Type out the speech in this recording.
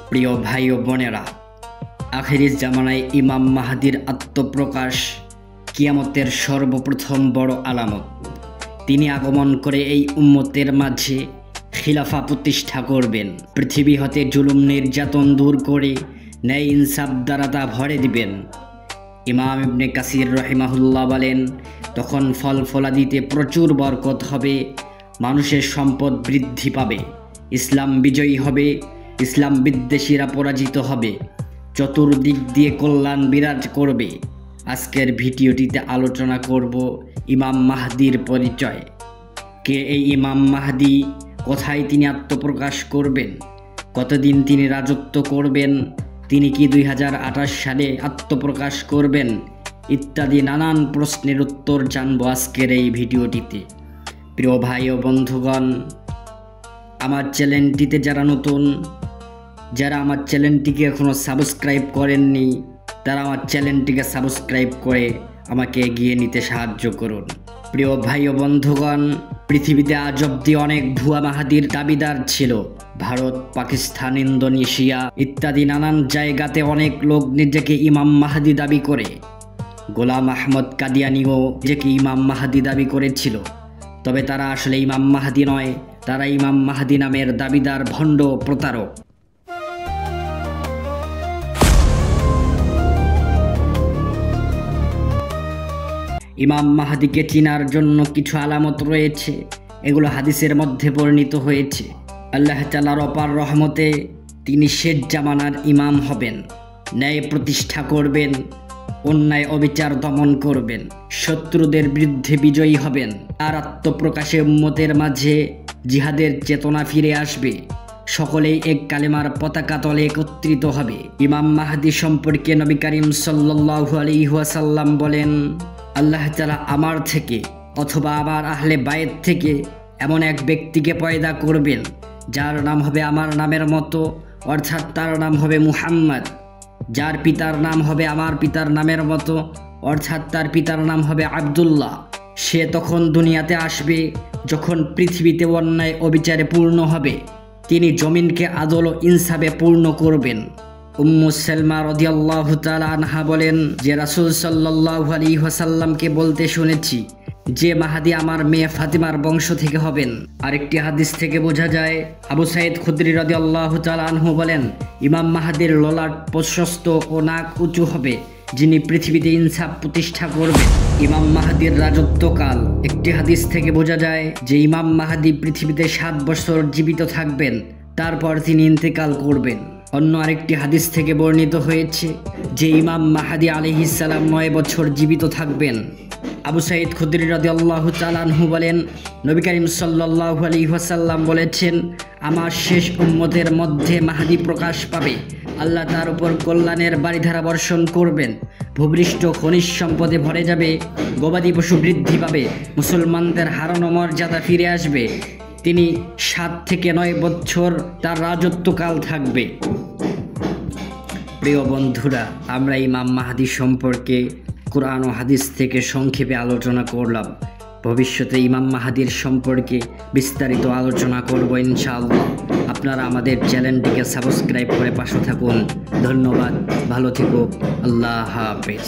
প্রিয় ভাই ও বোনেরা, আখিরি জামানায় ইমাম মাহদির আত্মপ্রকাশ কিয়ামতের সর্বপ্রথম বড় আলামত। তিনি আগমন করে এই উম্মতের মাঝে খিলাফা প্রতিষ্ঠা করবেন। পৃথিবী হতে জুলুম নির্যাতন দূর করে ন্যায় ইনসাফ দ্বারা তা ভরে দিবেন। ইমাম ইবনে কাসির রহিমাহুল্লাহ বলেন, তখন ফল ফলাদিতে প্রচুর বরকত হবে, মানুষের সম্পদ বৃদ্ধি পাবে, ইসলাম বিজয়ী হবে, ইসলাম বিদ্বেষীরা পরাজিত হবে, চতুর্দিক দিয়ে কল্যাণ বিরাজ করবে। আজকের ভিডিওটিতে আলোচনা করব ইমাম মাহদির পরিচয়। কে এই ইমাম মাহদি, কোথায় তিনি আত্মপ্রকাশ করবেন, কতদিন তিনি রাজত্ব করবেন, তিনি কি 2028 সালে আত্মপ্রকাশ করবেন, ইত্যাদি নানান প্রশ্নের উত্তর জানবো আজকের এই ভিডিওটিতে। প্রিয় ভাই ও বন্ধুগণ, আমার চ্যানেলটিতে যারা নতুন, যারা আমার চ্যানেলটিকে এখনও সাবস্ক্রাইব করেননি, তারা আমার চ্যানেলটিকে সাবস্ক্রাইব করে আমাকে এগিয়ে নিতে সাহায্য করুন। প্রিয় ভাই ও বন্ধুগণ, পৃথিবীতে আজ অব্দি অনেক ভুয়া মাহাদির দাবিদার ছিল। ভারত, পাকিস্তান, ইন্দোনেশিয়া ইত্যাদি নানান জায়গাতে অনেক লোক নিজেকে ইমাম মাহদি দাবি করে। গোলাম আহমদ কাদিয়ানিও নিজেকে ইমাম মাহদি দাবি করেছিল, তবে তারা আসলে ইমাম মাহদি নয়, তারা ইমাম মাহদি নামের দাবিদার ভণ্ড প্রতারক। ইমাম মাহদিকে চিনার জন্য কিছু আলামত রয়েছে, এগুলো হাদিসের মধ্যে বর্ণিত হয়েছে। আল্লাহ তাআলার অপার রহমতে তিনি শেষ জামানার ইমাম হবেন, ন্যায় প্রতিষ্ঠা করবেন, অন্যায় অবিচার দমন করবেন, শত্রুদের বিরুদ্ধে বিজয়ী হবেন। আর আত্মপ্রকাশে উম্মতের মাঝে জিহাদের চেতনা ফিরে আসবে, সকলেই এক কালেমার পতাকা তলে একত্রিত হবে। ইমাম মাহদি সম্পর্কে নবী করিম সাল্লাল্লাহু আলাইহি ওয়াসাল্লাম বলেন, আল্লাহ তাআলা আমার থেকে অথবা আমার আহলে বায়েত থেকে এমন এক ব্যক্তিকে পয়দা করবেন যার নাম হবে আমার নামের মতো, অর্থাৎ তার নাম হবে মুহাম্মদ, যার পিতার নাম হবে আমার পিতার নামের মতো, অর্থাৎ তার পিতার নাম হবে আব্দুল্লাহ। সে তখন দুনিয়াতে আসবে যখন পৃথিবীতে অন্যায় অবিচারে পূর্ণ হবে। তিনি জমিনকে আদল ও ইনসাফে পূর্ণ করবেন। উম্মু সালমা রাদিয়াল্লাহু তাআলা আনহা বলেন যে রাসূল সাল্লাল্লাহু আলাইহি ওয়াসাল্লামকে বলতে শুনেছি যে মাহদি আমার মেয়ে ফাতিমার বংশ থেকে হবেন। আরেকটি হাদিস থেকে বোঝা যায়, আবু সাঈদ খুদরি রাদিয়াল্লাহু তাআলা আনহু বলেন, ইমাম মাহদির ললাট প্রশস্ত ও নাক উঁচু হবে, যিনি পৃথিবীতে ইনসাফ প্রতিষ্ঠা করবেন। ইমাম মাহদির রাজত্বকাল, একটি হাদিস থেকে বোঝা যায় যে ইমাম মাহদি পৃথিবীতে 7 বছর জীবিত থাকবেন, তারপর তিনি ইন্তেকাল করবেন। অন্য আরেকটি হাদিস থেকে বর্ণিত হয়েছে যে ইমাম মাহদি আলাইহিস সালাম 9 বছর জীবিত থাকবেন। আবু সাঈদ খুদরি রাদিয়াল্লাহু তাআলা আনহু বলেন, নবী করিম সাল্লাল্লাহু আলাইহি ওয়াসাল্লাম বলেছেন, আমার শেষ উম্মতের মধ্যে মাহদি প্রকাশ পাবে, আল্লাহ তার উপর কল্যাণের বারিধারা বর্ষণ করবেন, ভূপৃষ্ঠ খনিজ সম্পদে ভরে যাবে, গবাদি পশু বৃদ্ধি পাবে, মুসলমানদের হারানো মর্যাদা ফিরে আসবে। তিনি 7 থেকে 9 বছর তার রাজত্বকাল থাকবে। প্রিয় বন্ধুরা, আমরা ইমাম মাহদি সম্পর্কে কোরআন ও হাদিস থেকে সংক্ষেপে আলোচনা করলাম। ভবিষ্যতে ইমাম মাহদির সম্পর্কে বিস্তারিত আলোচনা করব ইনশাআল্লাহ। আপনারা আমাদের চ্যানেলটিকে সাবস্ক্রাইব করে পাশে থাকুন। ধন্যবাদ, ভালো থেকো, আল্লাহ হাফেজ।